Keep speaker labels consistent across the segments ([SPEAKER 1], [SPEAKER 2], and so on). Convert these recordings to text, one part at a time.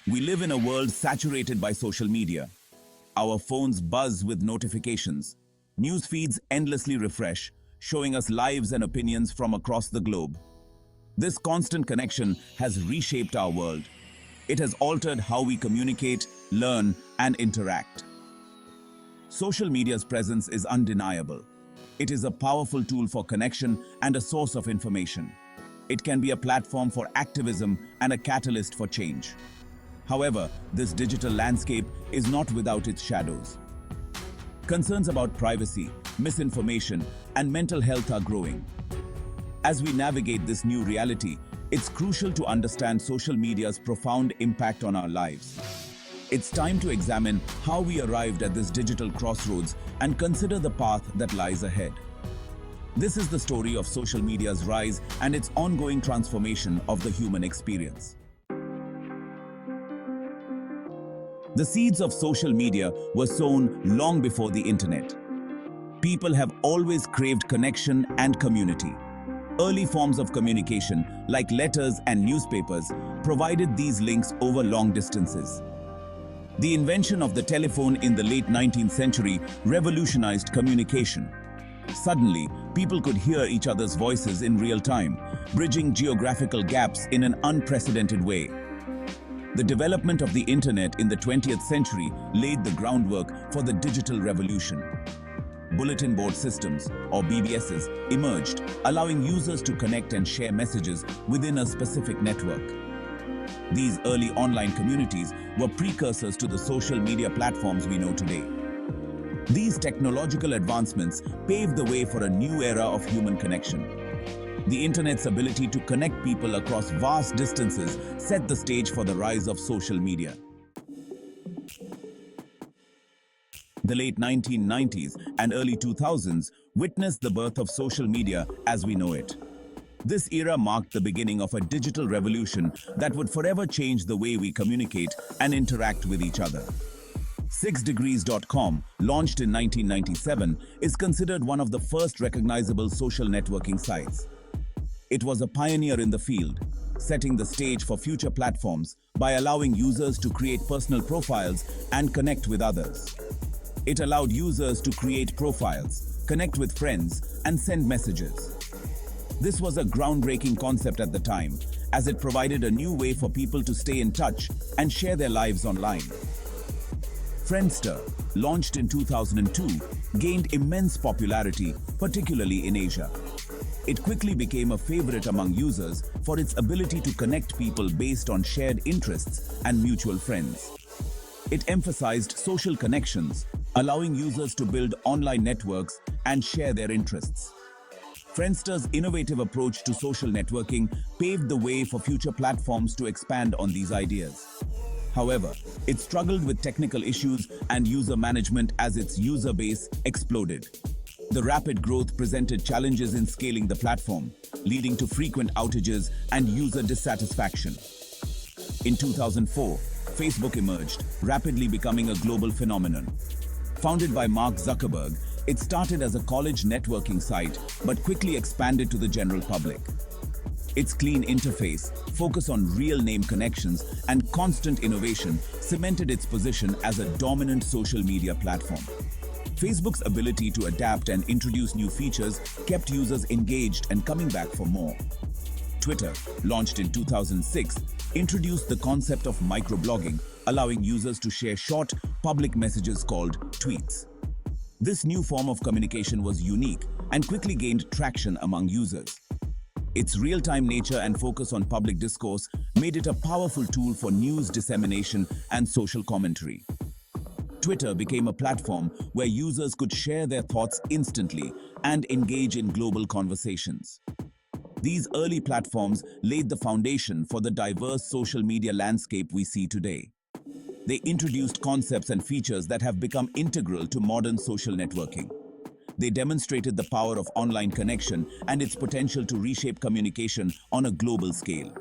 [SPEAKER 1] We live in a world saturated by social media. Our phones buzz with notifications. News feeds endlessly refresh, showing us lives and opinions from across the globe. This constant connection has reshaped our world. It has altered how we communicate, learn, and interact. Social media's presence is undeniable. It is a powerful tool for connection and a source of information. It can be a platform for activism and a catalyst for change. However, this digital landscape is not without its shadows. Concerns about privacy, misinformation, and mental health are growing. As we navigate this new reality, it's crucial to understand social media's profound impact on our lives. It's time to examine how we arrived at this digital crossroads and consider the path that lies ahead. This is the story of social media's rise and its ongoing transformation of the human experience. The seeds of social media were sown long before the internet. People have always craved connection and community. Early forms of communication, like letters and newspapers, provided these links over long distances. The invention of the telephone in the late 19th century revolutionized communication. Suddenly, people could hear each other's voices in real time, bridging geographical gaps in an unprecedented way. The development of the internet in the 20th century laid the groundwork for the digital revolution. Bulletin board systems, or BBSs, emerged, allowing users to connect and share messages within a specific network. These early online communities were precursors to the social media platforms we know today. These technological advancements paved the way for a new era of human connection. The internet's ability to connect people across vast distances set the stage for the rise of social media. The late 1990s and early 2000s witnessed the birth of social media as we know it. This era marked the beginning of a digital revolution that would forever change the way we communicate and interact with each other. 6degrees.com, launched in 1997, is considered one of the first recognizable social networking sites. It was a pioneer in the field, setting the stage for future platforms by allowing users to create personal profiles and connect with others. It allowed users to create profiles, connect with friends, and send messages. This was a groundbreaking concept at the time, as it provided a new way for people to stay in touch and share their lives online. Friendster, launched in 2002, gained immense popularity, particularly in Asia. It quickly became a favorite among users for its ability to connect people based on shared interests and mutual friends. It emphasized social connections, allowing users to build online networks and share their interests. Friendster's innovative approach to social networking paved the way for future platforms to expand on these ideas. However, it struggled with technical issues and user management as its user base exploded. The rapid growth presented challenges in scaling the platform, leading to frequent outages and user dissatisfaction. In 2004, Facebook emerged, rapidly becoming a global phenomenon. Founded by Mark Zuckerberg, it started as a college networking site but quickly expanded to the general public. Its clean interface, focus on real-name connections, and constant innovation cemented its position as a dominant social media platform. Facebook's ability to adapt and introduce new features kept users engaged and coming back for more. Twitter, launched in 2006, introduced the concept of microblogging, allowing users to share short, public messages called tweets. This new form of communication was unique and quickly gained traction among users. Its real-time nature and focus on public discourse made it a powerful tool for news dissemination and social commentary. Twitter became a platform where users could share their thoughts instantly and engage in global conversations. These early platforms laid the foundation for the diverse social media landscape we see today. They introduced concepts and features that have become integral to modern social networking. They demonstrated the power of online connection and its potential to reshape communication on a global scale.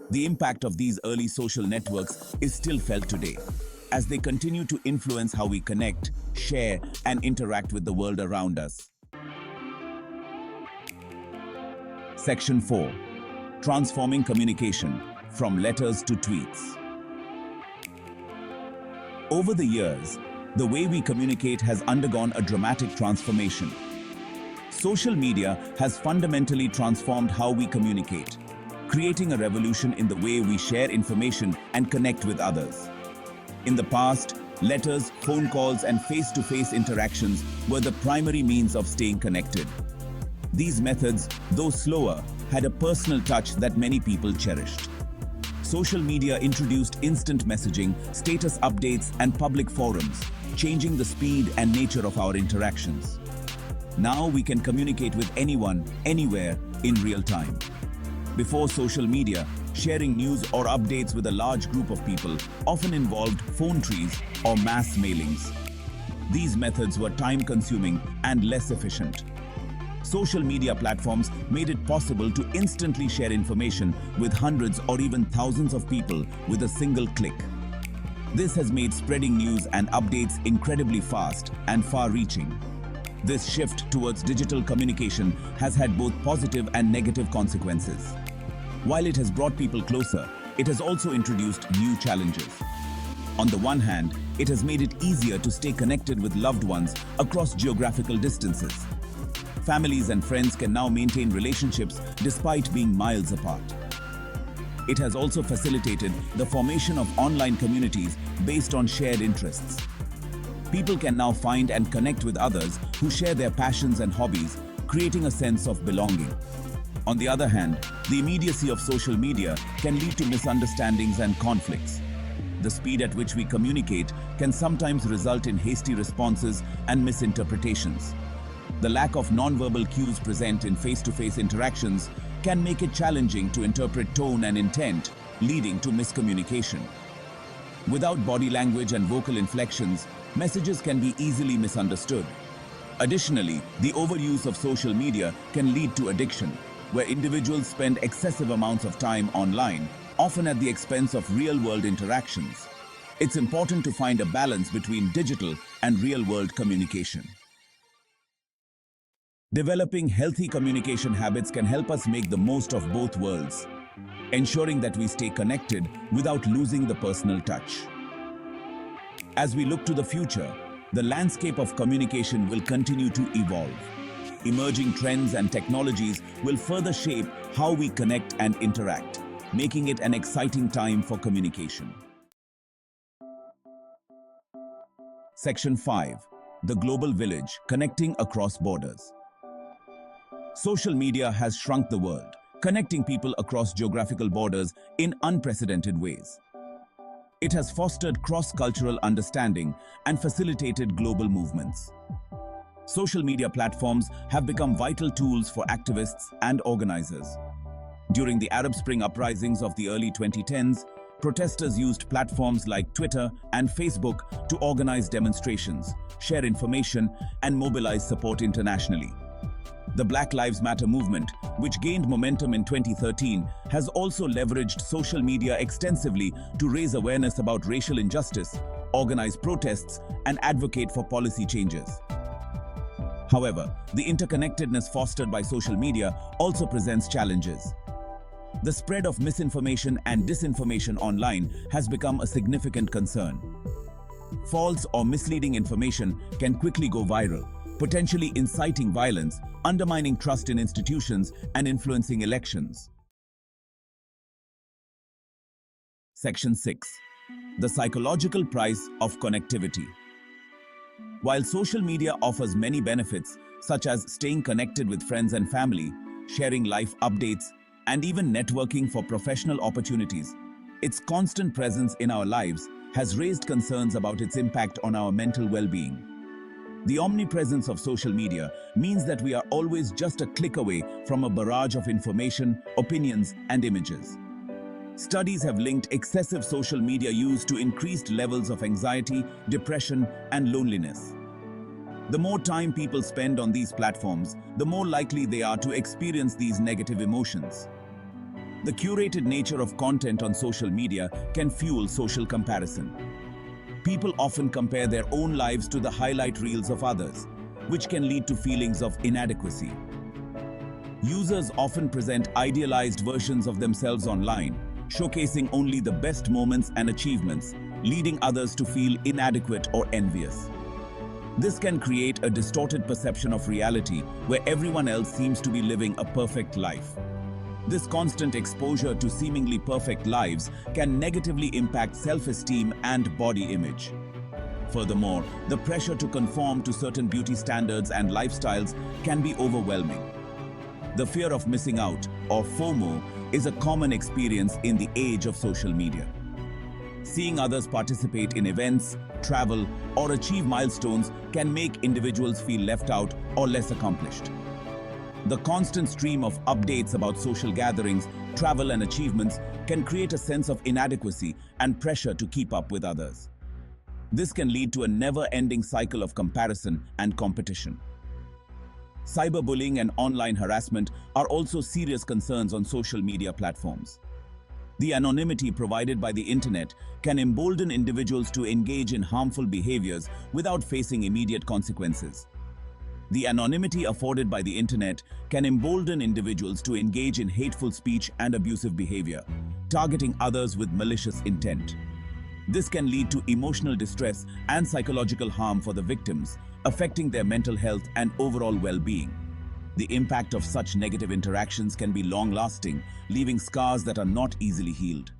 [SPEAKER 1] The impact of these early social networks is still felt today, as they continue to influence how we connect, share, and interact with the world around us. Section 4. Transforming communication from letters to tweets. Over the years, the way we communicate has undergone a dramatic transformation. Social media has fundamentally transformed how we communicate, creating a revolution in the way we share information and connect with others. In the past, letters, phone calls, and face-to-face interactions were the primary means of staying connected. These methods, though slower, had a personal touch that many people cherished. Social media introduced instant messaging, status updates, and public forums, changing the speed and nature of our interactions. Now we can communicate with anyone, anywhere, in real time. Before social media, sharing news or updates with a large group of people often involved phone trees or mass mailings. These methods were time-consuming and less efficient. Social media platforms made it possible to instantly share information with hundreds or even thousands of people with a single click. This has made spreading news and updates incredibly fast and far-reaching. This shift towards digital communication has had both positive and negative consequences. While it has brought people closer, it has also introduced new challenges. On the one hand, it has made it easier to stay connected with loved ones across geographical distances. Families and friends can now maintain relationships despite being miles apart. It has also facilitated the formation of online communities based on shared interests. People can now find and connect with others who share their passions and hobbies, creating a sense of belonging. On the other hand, the immediacy of social media can lead to misunderstandings and conflicts. The speed at which we communicate can sometimes result in hasty responses and misinterpretations. The lack of nonverbal cues present in face-to-face interactions can make it challenging to interpret tone and intent, leading to miscommunication. Without body language and vocal inflections, messages can be easily misunderstood. Additionally, the overuse of social media can lead to addiction, where individuals spend excessive amounts of time online, often at the expense of real-world interactions. It's important to find a balance between digital and real-world communication. Developing healthy communication habits can help us make the most of both worlds, ensuring that we stay connected without losing the personal touch. As we look to the future, the landscape of communication will continue to evolve. Emerging trends and technologies will further shape how we connect and interact, making it an exciting time for communication. Section 5. The Global Village, Connecting Across Borders. Social media has shrunk the world, connecting people across geographical borders in unprecedented ways. It has fostered cross-cultural understanding and facilitated global movements. Social media platforms have become vital tools for activists and organizers. During the Arab Spring uprisings of the early 2010s, protesters used platforms like Twitter and Facebook to organize demonstrations, share information, and mobilize support internationally. The Black Lives Matter movement, which gained momentum in 2013, has also leveraged social media extensively to raise awareness about racial injustice, organize protests, and advocate for policy changes. However, the interconnectedness fostered by social media also presents challenges. The spread of misinformation and disinformation online has become a significant concern. False or misleading information can quickly go viral, potentially inciting violence, undermining trust in institutions, and influencing elections. Section 6. The Psychological Price of Connectivity. While social media offers many benefits, such as staying connected with friends and family, sharing life updates, and even networking for professional opportunities, its constant presence in our lives has raised concerns about its impact on our mental well-being. The omnipresence of social media means that we are always just a click away from a barrage of information, opinions, and images. Studies have linked excessive social media use to increased levels of anxiety, depression, and loneliness. The more time people spend on these platforms, the more likely they are to experience these negative emotions. The curated nature of content on social media can fuel social comparison. People often compare their own lives to the highlight reels of others, which can lead to feelings of inadequacy. Users often present idealized versions of themselves online, showcasing only the best moments and achievements, leading others to feel inadequate or envious. This can create a distorted perception of reality where everyone else seems to be living a perfect life. This constant exposure to seemingly perfect lives can negatively impact self-esteem and body image. Furthermore, the pressure to conform to certain beauty standards and lifestyles can be overwhelming. The fear of missing out, or FOMO, is a common experience in the age of social media. Seeing others participate in events, travel, or achieve milestones can make individuals feel left out or less accomplished. The constant stream of updates about social gatherings, travel, and achievements can create a sense of inadequacy and pressure to keep up with others. This can lead to a never-ending cycle of comparison and competition. Cyberbullying and online harassment are also serious concerns on social media platforms. The anonymity provided by the internet can embolden individuals to engage in harmful behaviors without facing immediate consequences. The anonymity afforded by the internet can embolden individuals to engage in hateful speech and abusive behavior, targeting others with malicious intent. This can lead to emotional distress and psychological harm for the victims, affecting their mental health and overall well-being. The impact of such negative interactions can be long-lasting, leaving scars that are not easily healed.